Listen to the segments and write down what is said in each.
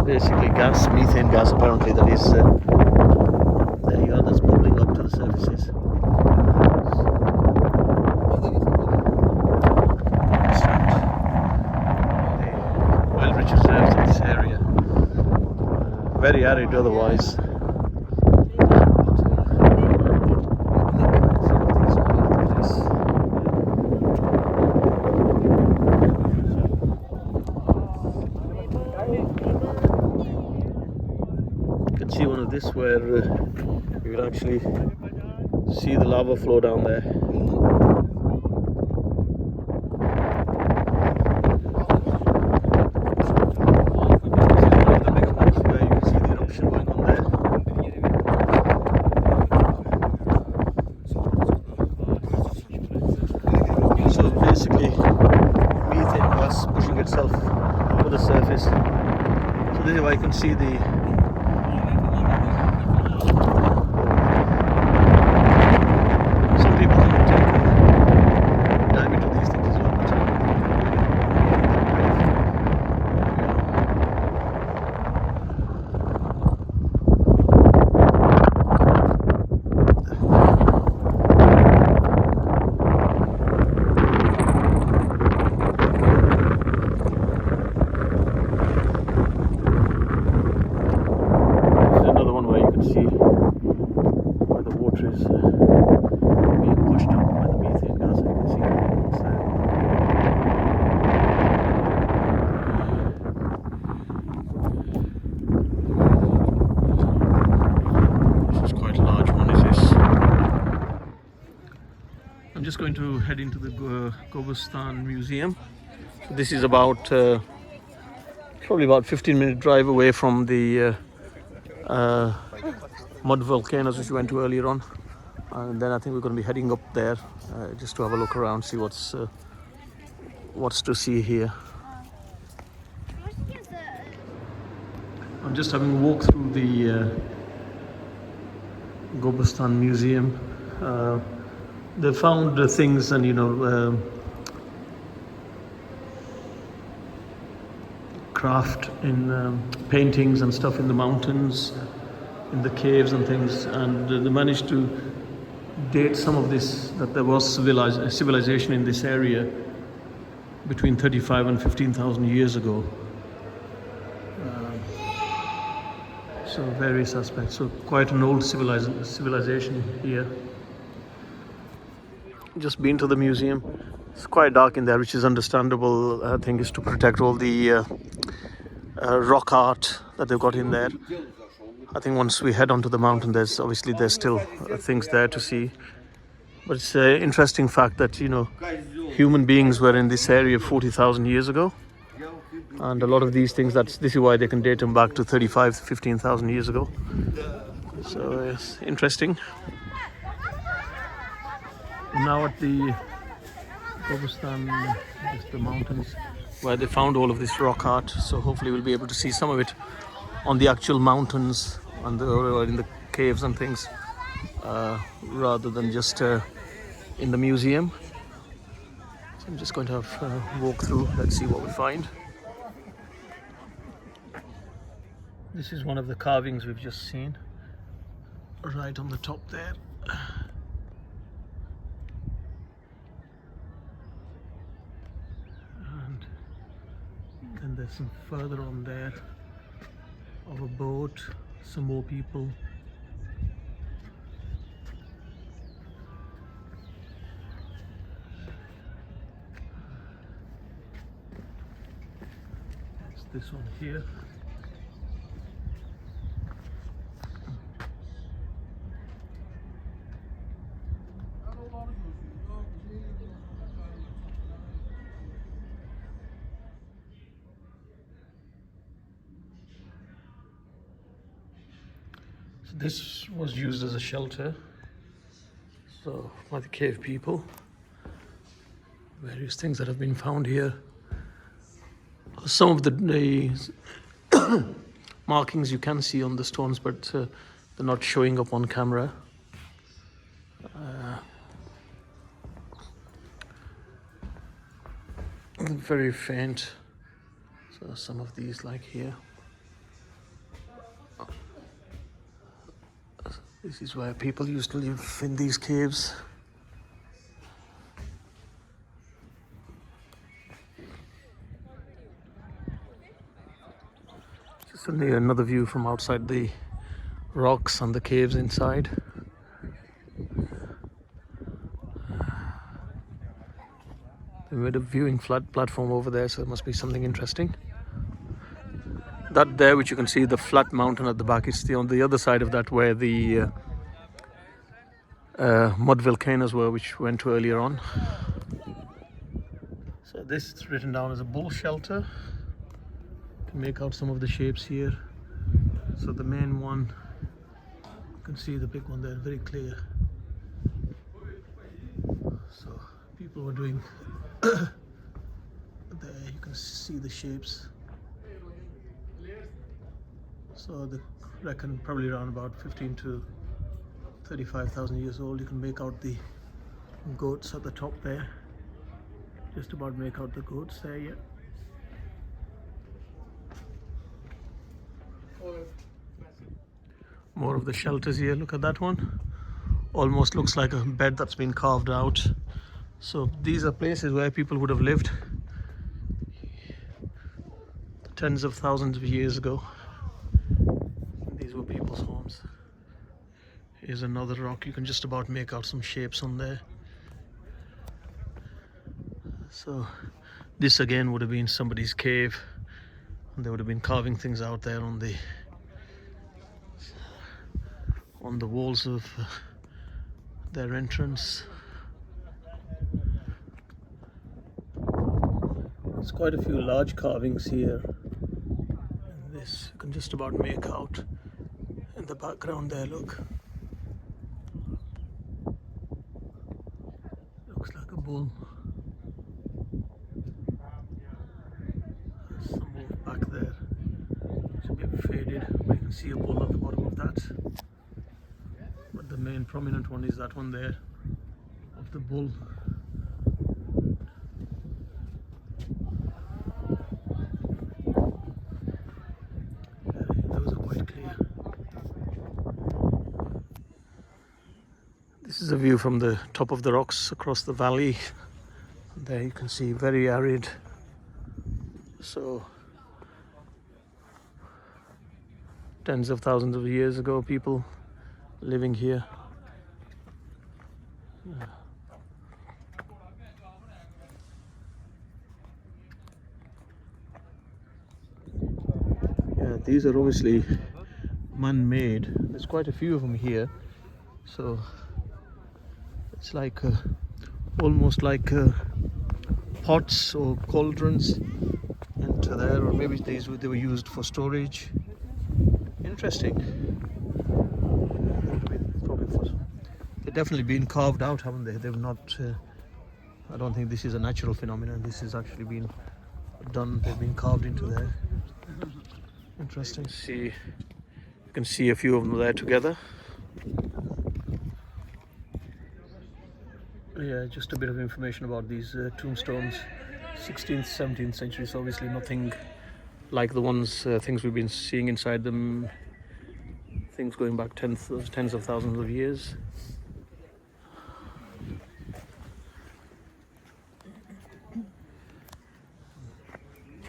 basically gas, methane gas apparently, that is, there you are, that's bubbling up to the surfaces. The oil-rich reserves in this area. Very arid otherwise. You can see one of this where you can actually see the lava flow down there. So basically methane gas pushing itself to the surface. So this is why you can see the some people can dive into these things as well. See where the water is being pushed up by the methane gas. I can see it's there. This is quite a large one, is this? I'm just going to head into the Gobustan Museum. So this is about probably about 15-minute drive away from the mud volcanoes which we went to earlier on, and then I think we're going to be heading up there just to have a look around, see what's to see here. I'm just having a walk through the Gobustan Museum. They found things and craft in paintings and stuff in the mountains, in the caves and things, and they managed to date some of this, that there was civilization in this area between 35 and 15,000 years ago. So various aspects, so quite an old civilization here. Just been to the museum. It's quite dark in there, which is understandable. I think is to protect all the rock art that they've got in there. I think once we head onto the mountain, there's still things there to see. But it's an interesting fact that human beings were in this area 40,000 years ago, and a lot of these things, this is why they can date them back to 35, 15,000 years ago. So it's interesting. Now at the Gobustan, just the mountains where they found all of this rock art. So hopefully we'll be able to see some of it on the actual mountains or in the caves and things, rather than just in the museum. So I'm just going to have a walk through. Let's see what we find. This is one of the carvings we've just seen, right on the top there. And then there's some further on there of a boat, some more people. It's this one here. This was used as a shelter, so by the cave people. Various things that have been found here. Some of the markings you can see on the stones, but they're not showing up on camera. Very faint. So some of these, like here. This is where people used to live, in these caves. Just another view from outside the rocks and the caves inside. They made a viewing platform over there, so it must be something interesting. That there, which you can see, the flat mountain at the back, is on the other side of that where the mud volcanoes were, which went to earlier on. So this is written down as a bull shelter. You can make out some of the shapes here. So the main one, you can see the big one there, very clear. So people were doing there, you can see the shapes. So they reckon probably around about 15 to 35,000 years old. You can make out the goats at the top there. Just about make out the goats there, yeah. More of the shelters here. Look at that one. Almost looks like a bed that's been carved out. So these are places where people would have lived tens of thousands of years ago. These were people's homes. Here's another rock. You can just about make out some shapes on there. So this again would have been somebody's cave, and they would have been carving things out there on the walls of their entrance. There's quite a few large carvings here, and this you can just about make out in the background there. Look, looks like a bull. There's some more back there. It's a bit faded, but you can see a bull at the bottom of that. But the main prominent one is that one there of the bull. Those are quite clear. This is a view from the top of the rocks across the valley. There you can see very arid. So tens of thousands of years ago, people living here. Yeah, these are obviously man-made. There's quite a few of them here. So it's like almost like pots or cauldrons into there, or maybe they were used for storage. Interesting. They've definitely been carved out, haven't they? They've not. I don't think this is a natural phenomenon. This has actually been done. They've been carved into there. Interesting. You can see a few of them there together. Yeah, just a bit of information about these tombstones. 16th, 17th century, so obviously nothing like the things we've been seeing inside them. Things going back tens of thousands of years.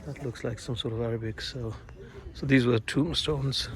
That looks like some sort of Arabic. So these were tombstones.